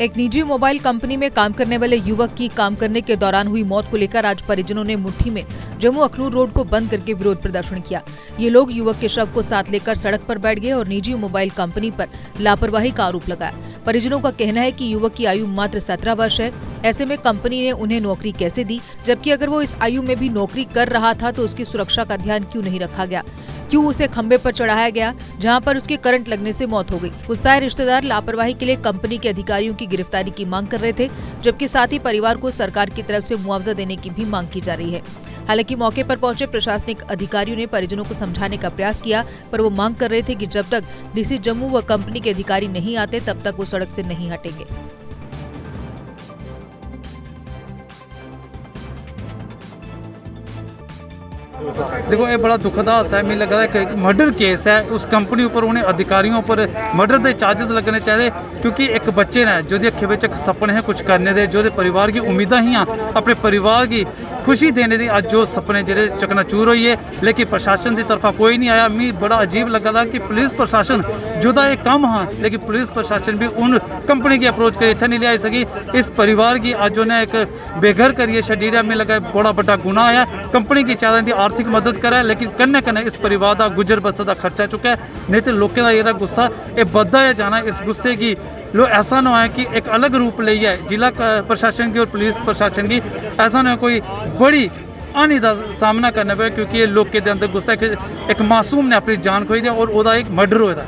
एक निजी mobile company में काम करने वाले युवक की काम करने के दौरान हुई मौत को लेकर आज परिजनों ने मुट्ठी में जम्मू अखनूर रोड को बंद करके विरोध प्रदर्शन किया। ये लोग युवक के शव को साथ लेकर सड़क पर बैठ गए और निजी मोबाइल कंपनी पर लापरवाही का आरोप लगाया। परिजनों का कहना है कि युवक की आयु मात्र 17 वर्ष है। ऐसे में कंपनी ने उन्हें नौकरी कैसे दी, जबकि अगर वो इस आयु में भी नौकरी कर रहा था तो उसकी सुरक्षा का ध्यान क्यों नहीं रखा गया, क्यों उसे खंबे पर चढ़ाया गया जहां पर उसके करंट लगने से मौत हो गई। गुस्साए रिश्तेदार लापरवाही के लिए कंपनी के अधिकारियों की गिरफ्तारी की मांग कर रहे थे, जबकि साथ ही परिवार को सरकार की तरफ से मुआवजा देने की भी मांग की जा रही है। हालांकि मौके पर पहुंचे प्रशासनिक अधिकारियों ने परिजनों को समझाने का प्रयास किया, पर वो मांग कर रहे थे कि जब तक डीसी जम्मू व कंपनी के अधिकारी नहीं आते तब तक वो सड़क से नहीं हटेंगे। देखो, ये बड़ा दुखद हादसा है। मुझे लग रहा है कि मर्डर केस है। उस कंपनी ऊपर उन्हें अधिकारियों पर मर्डर के चार्जेस लगने चाहिए, क्योंकि एक बच्चे ने जो अखे बच्चे सपने हैं कुछ करने दे, जो परिवार की उम्मीदा ही अपने परिवार की खुशी देने दी, अज जो सपने जेडे चकनाचूर हुई है, लेकिन प्रशासन की तरफा कोई नहीं आया। मैं बड़ा अजीब लगा था कि पुलिस प्रशासन जुदा एक कम हाँ, लेकिन पुलिस प्रशासन भी उन कंपनी की अप्रोच कर इतने नहीं लिया सकी। इस परिवार की अज उन्हें एक बेघर करिए छड़ी। मैं लगा बड़ा बड़ा गुनाह है। कंपनी की चाहती आर्थिक मदद करे, लेकिन कन्ने कन्ने इस परिवार का गुजर बसर का खर्चा चुका है। नहीं तो लोगों का ये गुस्सा ये बददा है जाना। इस गुस्से की लो ऐसा ना हो कि एक अलग रूप ले है जिला प्रशासन की और पुलिस प्रशासन की, ऐसा ना कोई बड़ी हानि का सामना करना पे, क्योंकि ये लोग के अंदर गुस्सा एक मासूम ने अपनी जान खोई दी और वह एक मर्डर हुआ।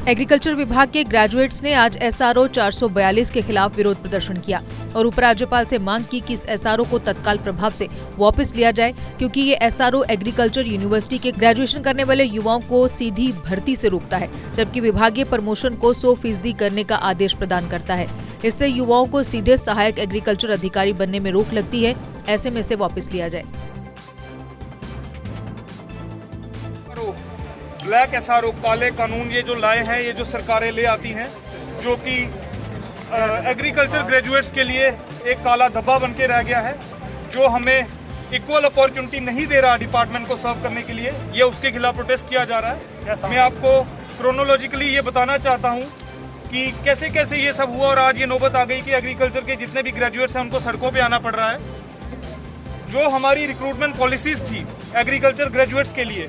एग्रीकल्चर विभाग के ग्रेजुएट्स ने आज SRO 442 के खिलाफ विरोध प्रदर्शन किया और उपराज्यपाल से मांग की कि इस SRO को तत्काल प्रभाव से वापस लिया जाए, क्योंकि ये SRO एग्रीकल्चर यूनिवर्सिटी के ग्रेजुएशन करने वाले युवाओं को सीधी भर्ती से रोकता है, जबकि विभागीय प्रमोशन को 100% करने का आदेश प्रदान करता है। इससे युवाओं को सीधे सहायक एग्रीकल्चर अधिकारी बनने में रोक लगती है। ऐसे में इसे वापस लिया जाए। ब्लैक SRO काले कानून ये जो लाए हैं, ये जो सरकारें ले आती हैं, जो कि एग्रीकल्चर ग्रेजुएट्स के लिए एक काला धब्बा बन के रह गया है, जो हमें इक्वल अपॉर्चुनिटी नहीं दे रहा डिपार्टमेंट को सर्व करने के लिए, ये उसके खिलाफ प्रोटेस्ट किया जा रहा है। मैं आपको क्रोनोलॉजिकली ये बताना चाहता हूँ कि कैसे कैसे ये सब हुआ और आज ये नौबत आ गई कि एग्रीकल्चर के जितने भी ग्रेजुएट्स हैं उनको सड़कों पर आना पड़ रहा है। जो हमारी रिक्रूटमेंट पॉलिसीज थी एग्रीकल्चर ग्रेजुएट्स के लिए,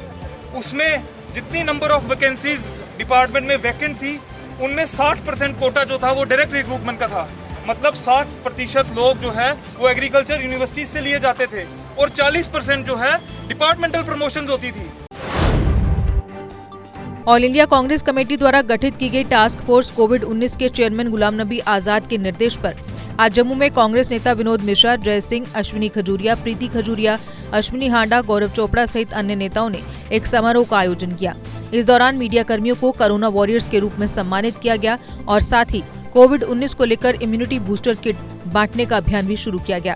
उसमें जितनी नंबर ऑफ वैकेंसीज डिपार्टमेंट में वैकेंट थी, उनमें 60% कोटा जो था वो डायरेक्ट रिक्रूटमेंट का था। मतलब 60% लोग जो है वो एग्रीकल्चर यूनिवर्सिटी से लिए जाते थे और 40% जो है डिपार्टमेंटल प्रमोशंस होती थी। ऑल इंडिया कांग्रेस कमेटी द्वारा गठित की गई टास्क फोर्स कोविड-19 के चेयरमैन गुलाम नबी आजाद के निर्देश पर आज जम्मू में कांग्रेस नेता विनोद मिश्रा, जय सिंह, अश्विनी खजूरिया, प्रीति खजूरिया, अश्विनी हांडा, गौरव चोपड़ा सहित अन्य नेताओं ने एक समारोह का आयोजन किया। इस दौरान मीडिया कर्मियों को कोरोना वॉरियर्स के रूप में सम्मानित किया गया और साथ ही कोविड-19 को लेकर इम्यूनिटी बूस्टर किट बांटने का अभियान भी शुरू किया गया।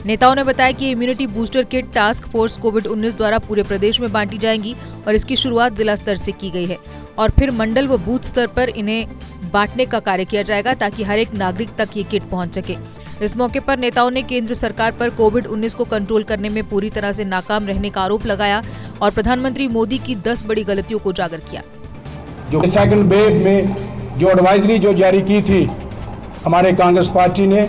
नेताओं ने बताया कि immunity booster kit task force कोविड-19 द्वारा पूरे प्रदेश में बांटी जाएंगी और इसकी शुरुआत जिला स्तर से की गई है और फिर मंडल व बूथ स्तर पर इन्हें बांटने का कार्य किया जाएगा ताकि हर एक नागरिक तक ये किट पहुंच सके। इस मौके पर नेताओं ने केंद्र सरकार पर कोविड-19 को कंट्रोल करने में पूरी तरह से नाकाम रहने का आरोप लगाया और प्रधानमंत्री मोदी की 10 बड़ी गलतियों को उजागर किया। जो सेकंड वेव में जो एडवाइजरी जो जारी की थी हमारे कांग्रेस पार्टी ने,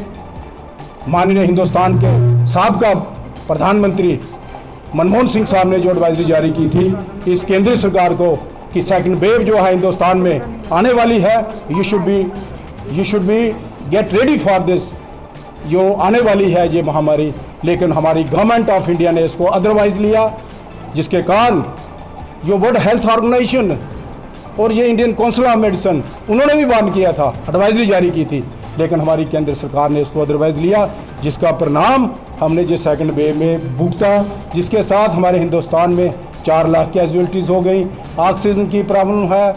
माननीय हिंदुस्तान के साबका प्रधानमंत्री मनमोहन सिंह साहब ने जो एडवाइजरी जारी की थी इस केंद्रीय सरकार को कि सेकंड वेव जो है हिंदुस्तान में आने वाली है, you should be get ready for this, जो आने वाली है ये महामारी। लेकिन हमारी गवर्नमेंट ऑफ इंडिया ने इसको अदरवाइज लिया, जिसके कारण जो वर्ल्ड हेल्थ ऑर्गेनाइजेशन और ये इंडियन काउंसिल ऑफ मेडिसिन उन्होंने भी वार्न किया था, एडवाइजरी जारी की थी, लेकिन हमारी केंद्र सरकार ने इसको अदरवाइज लिया, जिसका परिणाम हमने जो सेकंड वेव में भुगता, जिसके साथ हमारे हिंदुस्तान में 4 लाख कैजुअलिटीज़ हो गई। ऑक्सीजन की प्रॉब्लम है,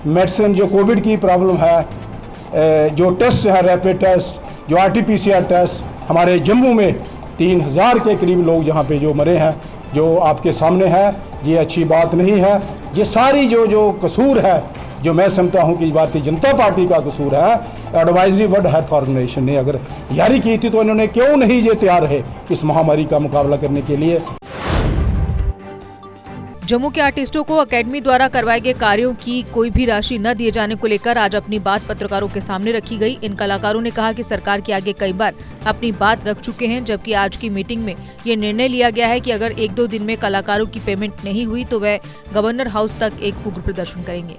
मेडिसिन जो कोविड की प्रॉब्लम है, जो टेस्ट है रैपिड टेस्ट, जो RT-PCR टेस्ट, हमारे जम्मू में 3000 के करीब लोग जहाँ पे जो मरे हैं, जो आपके सामने है, ये अच्छी बात नहीं है। ये सारी जो कसूर है, जो मैं समझता हूँ कि भारतीय जनता पार्टी का कसूर है। एडवाइजरी वर्ल्ड हेल्थ ऑर्गेनाइजेशन ने अगर जारी की थी तो इन्होंने क्यों नहीं ये तैयार है इस महामारी का मुकाबला करने के लिए। जम्मू के आर्टिस्टों को अकेडमी द्वारा करवाए गए कार्यों की कोई भी राशि न दिए जाने को लेकर आज अपनी बात पत्रकारों के सामने रखी गई। इन कलाकारों ने कहा कि सरकार के आगे कई बार अपनी बात रख चुके हैं, जबकि आज की मीटिंग में ये निर्णय लिया गया है कि अगर 1-2 दिन में कलाकारों की पेमेंट नहीं हुई तो वह गवर्नर हाउस तक एक उग्र प्रदर्शन करेंगे।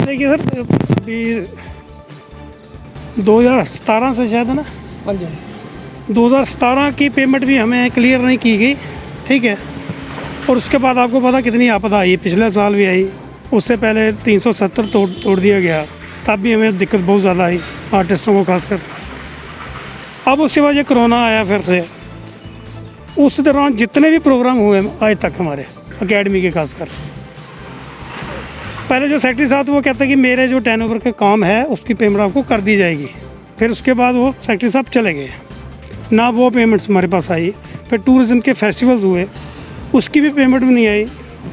देखिए सर, अभी 2017 से शायद है ना, 2017 की पेमेंट भी हमें क्लियर नहीं की गई, ठीक है। और उसके बाद आपको पता कितनी आपदा आई, पिछले साल भी आई, उससे पहले 370 तोड़ दिया गया, तब भी हमें दिक्कत बहुत ज़्यादा आई आर्टिस्टों को खासकर। अब उसके बाद ये कोरोना आया फिर से। उस दौरान जितने भी प्रोग्राम हुए आज तक हमारे अकेडमी के खासकर, पहले जो सेक्रेटरी साहब वो कहते हैं कि मेरे जो टर्नओवर का काम है उसकी पेमेंट आपको कर दी जाएगी। फिर उसके बाद वो सेक्रेटरी साहब चले गए, ना वो पेमेंट्स हमारे पास आई। फिर टूरिज़्म के फेस्टिवल्स हुए, उसकी भी पेमेंट भी नहीं आई।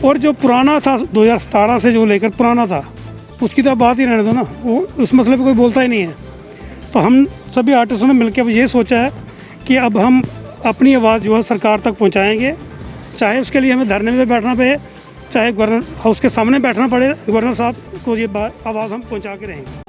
और जो पुराना था 2017 से जो लेकर पुराना था, उसकी तो आप बात ही रहने दो ना, वो उस मसले पे कोई बोलता ही नहीं है। तो हम सभी आर्टिस्टों ने मिलकर अब ये सोचा है कि अब हम अपनी आवाज़ जो है सरकार तक पहुँचाएँगे, चाहे उसके लिए हमें धरने में बैठना पड़े, चाहे गवर्नर हाउस के सामने बैठना पड़े, गवर्नर साहब को ये आवाज़ हम पहुँचा के रहेंगे।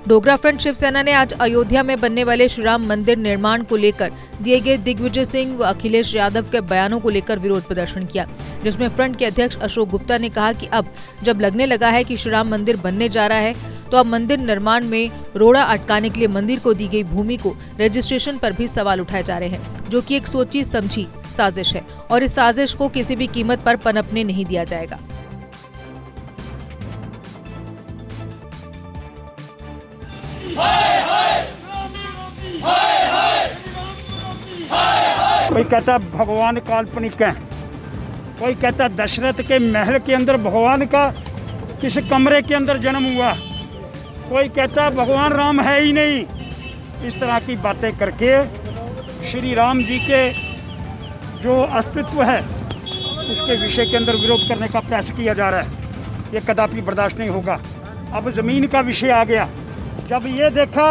डोगरा फ्रंट शिवसेना ने आज अयोध्या में बनने वाले श्री राम मंदिर निर्माण को लेकर दिए गए दिग्विजय सिंह व अखिलेश यादव के बयानों को लेकर विरोध प्रदर्शन किया, जिसमें फ्रंट के अध्यक्ष अशोक गुप्ता ने कहा कि अब जब लगने लगा है कि श्री राम मंदिर बनने जा रहा है तो अब मंदिर निर्माण में रोड़ा अटकाने के लिए मंदिर को दी गई भूमि को रजिस्ट्रेशन पर भी सवाल उठाए जा रहे हैं, जो कि एक सोची समझी साजिश है और इस साजिश को किसी भी कीमत पर पनपने नहीं दिया जाएगा। कोई कहता है भगवान काल्पनिक है, कोई कहता है दशरथ के महल के अंदर भगवान का किस कमरे के अंदर जन्म हुआ, कोई कहता है भगवान राम है ही नहीं। इस तरह की बातें करके श्री राम जी के जो अस्तित्व है उसके विषय के अंदर विरोध करने का प्रयास किया जा रहा है, ये कदापि बर्दाश्त नहीं होगा। अब ज़मीन का विषय आ गया। जब ये देखा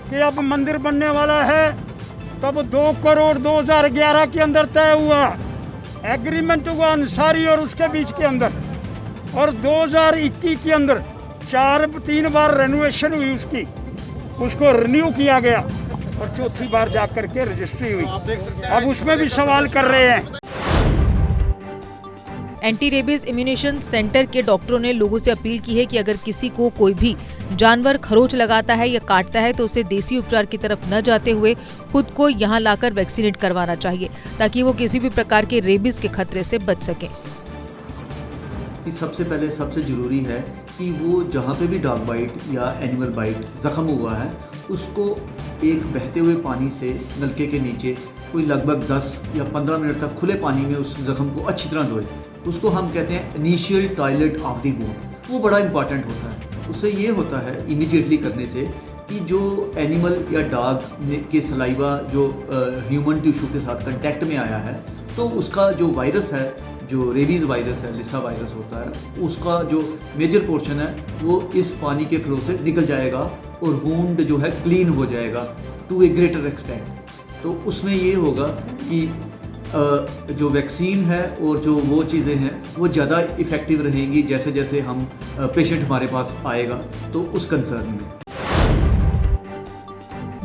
कि अब मंदिर बनने वाला है, तब 2 करोड़ 2011 के अंदर तय हुआ, एग्रीमेंट हुआ अंसारी और उसके बीच के अंदर, और 2021 के अंदर 3 बार रेनोवेशन हुई उसको रिन्यू किया गया और चौथी बार जा करके रजिस्ट्री हुई। अब उसमें भी सवाल कर रहे हैं। एंटी रेबीज इम्यूनेशन सेंटर के डॉक्टरों ने लोगों से अपील की है कि अगर किसी को कोई भी जानवर खरोच लगाता है या काटता है तो उसे देसी उपचार की तरफ न जाते हुए खुद को यहां लाकर वैक्सीनेट करवाना चाहिए, ताकि वो किसी भी प्रकार के रेबीज के खतरे से बच सकें। सबसे पहले सबसे ज़रूरी है कि वो जहाँ पे भी डॉग बाइट या एनिमल बाइट ज़ख़म हुआ है उसको एक बहते हुए पानी से नलके के नीचे कोई लगभग 10 या 15 मिनट तक खुले पानी में उस ज़ख़म को अच्छी तरह धोए। उसको हम कहते हैं initial toilet of the wound. वो बड़ा इंपॉर्टेंट होता है। उससे ये होता है इमीडिएटली करने से कि जो एनिमल या डॉग के सलाइवा जो ह्यूमन टिश्यू के साथ कांटेक्ट में आया है तो उसका जो वायरस है, जो रेबीज़ वायरस है, लिसा वायरस होता है, उसका जो मेजर पोर्शन है वो इस पानी के फ्लो से निकल जाएगा और वुंड जो है क्लीन हो जाएगा टू ए ग्रेटर एक्सटेंट। तो उसमें ये होगा कि जो वैक्सीन है और जो वो चीज़ें हैं वो ज़्यादा इफ़ेक्टिव रहेंगी जैसे जैसे हम पेशेंट हमारे पास आएगा तो उस कंसर्न में।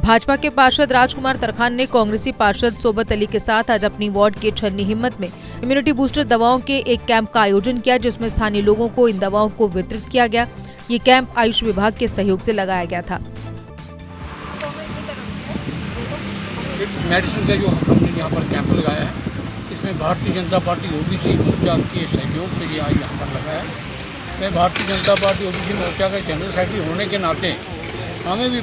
भाजपा के पार्षद राजकुमार तरखान ने कांग्रेसी पार्षद सोबत अली के साथ आज अपनी वार्ड के छन्नी हिम्मत में इम्यूनिटी बूस्टर दवाओं के एक कैंप का आयोजन किया, जिसमें स्थानीय लोगों को इन दवाओं को वितरित किया गया। ये कैंप आयुष विभाग के सहयोग से लगाया गया था। मेडिसिन का जो हमने यहाँ पर कैंप लगाया है, इसमें भारतीय जनता पार्टी ओबीसी मोर्चा के सहयोग से ये आज यहाँ पर लगाया है। मैं भारतीय जनता पार्टी ओबीसी मोर्चा का जनरल सेक्रेटरी होने के नाते हमें भी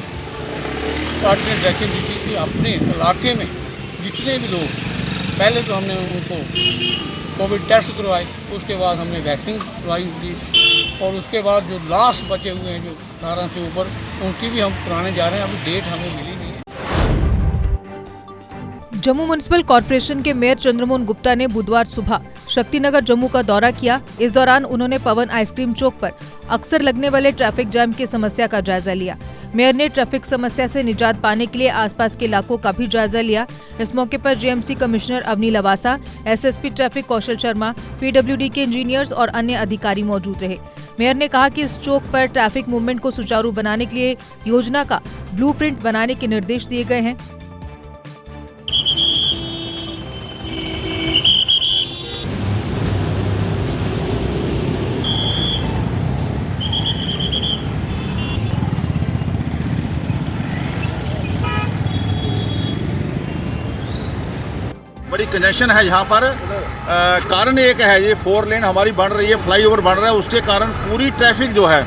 पार्टी ने डायरेक्शन दी थी कि अपने इलाके में जितने भी लोग, पहले तो हमने उनको कोविड टेस्ट करवाए, उसके बाद हमने वैक्सीन करवाई थी और उसके बाद जो लास्ट बचे हुए हैं जो 18 से ऊपर, उनकी भी हम कराने जा रहे हैं। अभी डेट हमें मिली नहीं है। जम्मू म्युनिसिपल कॉर्पोरेशन के मेयर चंद्रमोहन गुप्ता ने बुधवार सुबह शक्तिनगर जम्मू का दौरा किया। इस दौरान उन्होंने पवन आइसक्रीम चौक पर अक्सर लगने वाले ट्रैफिक जाम की समस्या का जायजा लिया। मेयर ने ट्रैफिक समस्या से निजात पाने के लिए आसपास के इलाकों का भी जायजा लिया। इस मौके पर JMC commissioner Avni Lavasa, SSP traffic Kaushal Sharma, PWD के इंजीनियर्स और अन्य अधिकारी मौजूद रहे। मेयर ने कहा कि इस चौक पर ट्रैफिक मूवमेंट को सुचारू बनाने के लिए योजना का ब्लूप्रिंट बनाने के निर्देश दिए गए हैं। बड़ी कंजेशन है यहाँ पर। कारण एक है, ये 4 लेन हमारी बन रही है, फ्लाईओवर बन रहा है, उसके कारण पूरी ट्रैफिक जो है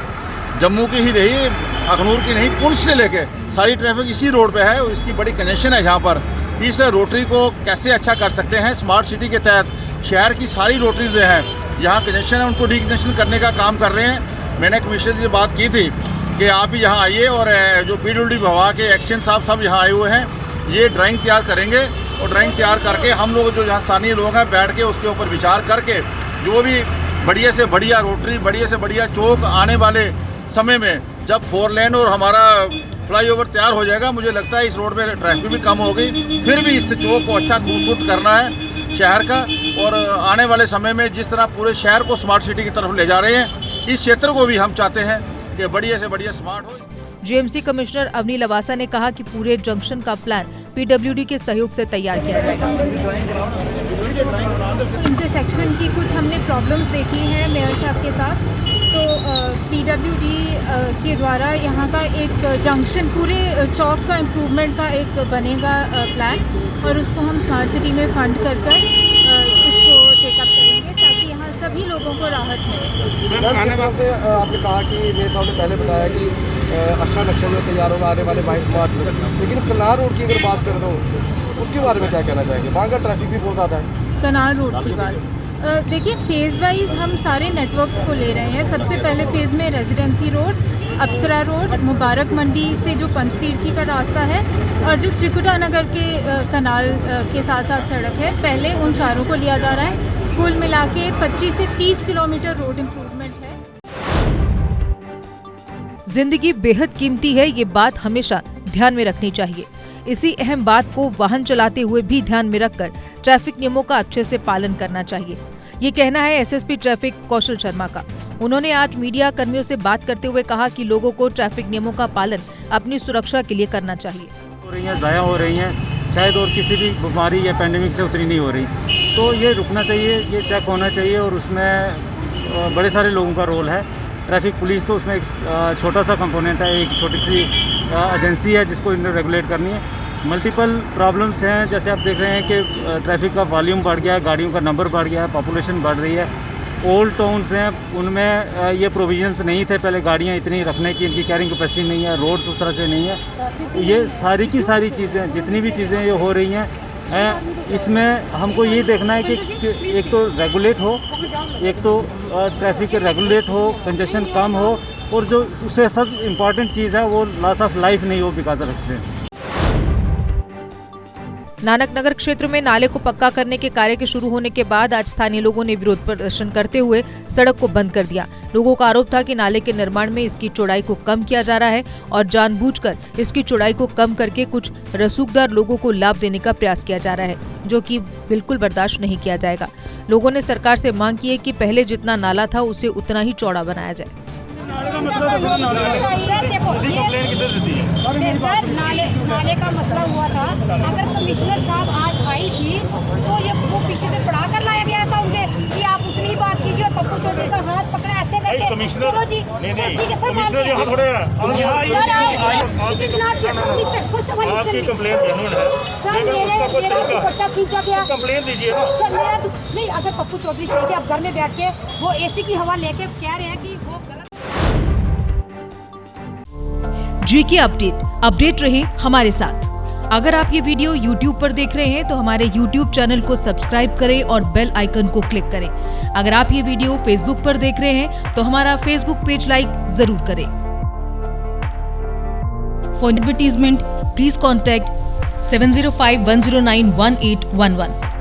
जम्मू की ही नहीं, अखनूर की नहीं, पुंछ से लेके सारी ट्रैफिक इसी रोड पे है। इसकी बड़ी कंजेशन है यहाँ पर। इस रोटरी को कैसे अच्छा कर सकते हैं? स्मार्ट सिटी के तहत शहर की सारी रोटरीज जो हैं यहाँ कंजेशन है, उनको डीकंजेशन करने का काम कर रहे हैं। मैंने कमिश्नर से बात की थी कि आप ही यहाँ आइए और जो पीडब्ल्यूडी विभाग के एक्शन साहब सब यहाँ आए हुए हैं, ये ड्राइंग तैयार करेंगे और ड्राइंग तैयार करके हम लोग जो यहाँ स्थानीय लोग हैं बैठ के उसके ऊपर विचार करके जो भी बढ़िया से बढ़िया रोटरी, बढ़िया से बढ़िया चौक आने वाले समय में जब 4 लेन और हमारा फ्लाईओवर तैयार हो जाएगा, मुझे लगता है इस रोड पे ट्रैफिक भी कम होगी। फिर भी इस चौक को अच्छा खूबसूरत करना है शहर का, और आने वाले समय में जिस तरह पूरे शहर को स्मार्ट सिटी की तरफ ले जा रहे हैं, इस क्षेत्र को भी हम चाहते हैं कि बढ़िया से बढ़िया स्मार्ट हो। जेएमसी कमिश्नर अवनी लवासा ने कहा कि पूरे जंक्शन का प्लान पीडब्ल्यूडी के सहयोग से तैयार किया जाएगा। इंटरसेक्शन की कुछ हमने प्रॉब्लम्स देखी हैं मेयर साहब के साथ, तो पीडब्ल्यूडी के द्वारा यहाँ का एक जंक्शन, पूरे चौक का इम्प्रूवमेंट का एक बनेगा प्लान, और उसको हम स्मार्ट सिटी में फंड कर इसको टेकअप करेंगे ताकि यहाँ सभी लोगों को राहत मिले। आपने कहा कि मेरे साहब ने पहले बताया कि अच्छा नक्शा जो तैयार होगा आने वाले 22 मार्च में, लेकिन कनाल रोड की अगर बात कर दो उसके बारे में क्या कहना चाहेंगे? वहाँ का ट्रैफिक भी बहुत ज़्यादा है। कनाल रोड की बात देखिए, फेज़ वाइज हम सारे नेटवर्क्स को ले रहे हैं। सबसे पहले फेज़ में रेजिडेंसी रोड, अप्सरा रोड, मुबारक मंडी से जो पंचतीर्थी का रास्ता है, और जो त्रिकुटा नगर के कनाल के साथ साथ सड़क है, पहले उन चारों को लिया जा रहा है। कुल मिला के 25 से 30 किलोमीटर रोड इम्प्रूवमेंट है। जिंदगी बेहद कीमती है, ये बात हमेशा ध्यान में रखनी चाहिए। इसी अहम बात को वाहन चलाते हुए भी ध्यान में रखकर ट्रैफिक नियमों का अच्छे से पालन करना चाहिए। ये कहना है एसएसपी ट्रैफिक कौशल शर्मा का। उन्होंने आज मीडिया कर्मियों से बात करते हुए कहा कि लोगों को ट्रैफिक नियमों का पालन अपनी सुरक्षा के लिए करना चाहिए। हो रही हैं, ज़ाया हो रही हैं, शायद और किसी भी बीमारी या पेंडेमिक से उतनी नहीं हो रही, तो ये रुकना चाहिए, ये चेक होना चाहिए, और उसमें बड़े सारे लोगों का रोल है। ट्रैफिक पुलिस तो उसमें एक छोटा सा कंपोनेंट है, एक छोटी सी एजेंसी है जिसको इन्हें रेगुलेट करनी है। मल्टीपल प्रॉब्लम्स हैं, जैसे आप देख रहे हैं कि ट्रैफिक का वॉल्यूम बढ़ गया है, गाड़ियों का नंबर बढ़ गया है, पॉपुलेशन बढ़ रही है। ओल्ड टाउन्स हैं, उनमें ये प्रोविजंस नहीं थे पहले गाड़ियाँ इतनी रखने की, इनकी कैरिंग कैपेसिटी नहीं है, रोड उस तरह से नहीं है। ये सारी की सारी चीज़ें, जितनी भी चीज़ें ये हो रही हैं, इसमें हमको ये देखना है कि एक तो रेगुलेट हो, एक तो ट्रैफिक रेगुलेट हो, कंजेशन कम हो, और जो उससे सब इम्पॉर्टेंट चीज़ है वो लॉस ऑफ लाइफ नहीं हो बिकॉज ऑफ एक्सीडेंट। नानक नगर क्षेत्र में नाले को पक्का करने के कार्य के शुरू होने के बाद आज स्थानीय लोगों ने विरोध प्रदर्शन करते हुए सड़क को बंद कर दिया। लोगों का आरोप था कि नाले के निर्माण में इसकी चौड़ाई को कम किया जा रहा है और जानबूझकर इसकी चौड़ाई को कम करके कुछ रसूखदार लोगों को लाभ देने का प्रयास किया जा रहा है, जो कि बिल्कुल बर्दाश्त नहीं किया जाएगा। लोगों ने सरकार से मांग की है कि पहले जितना नाला था उसे उतना ही चौड़ा बनाया जाए। सर देखो, सर नाले का मसला हुआ था। अगर कमिश्नर साहब आज आई थी तो ये वो पीछे से पढ़ा कर लाया गया था उनके कि आप उतनी ही बात कीजिए, और पप्पू चौधरी का हाथ पकड़ा ऐसे करके, चलो जी ठीक है सर, मानते हैं। सर मेरा दुपट्टा खींचा गया, कंप्लेंट दीजिए सर। मेरा नहीं, अगर पप्पू चौधरी सही है, आप घर में बैठ के वो एसी की हवा लेके कह रहे हैं कि वो गलत। जीके अपडेट रहे हमारे साथ। अगर आप ये वीडियो YouTube पर देख रहे हैं तो हमारे YouTube चैनल को सब्सक्राइब करें और बेल आइकन को क्लिक करें। अगर आप ये वीडियो Facebook पर देख रहे हैं तो हमारा Facebook पेज लाइक जरूर करें। For advertisement please contact 7051091811।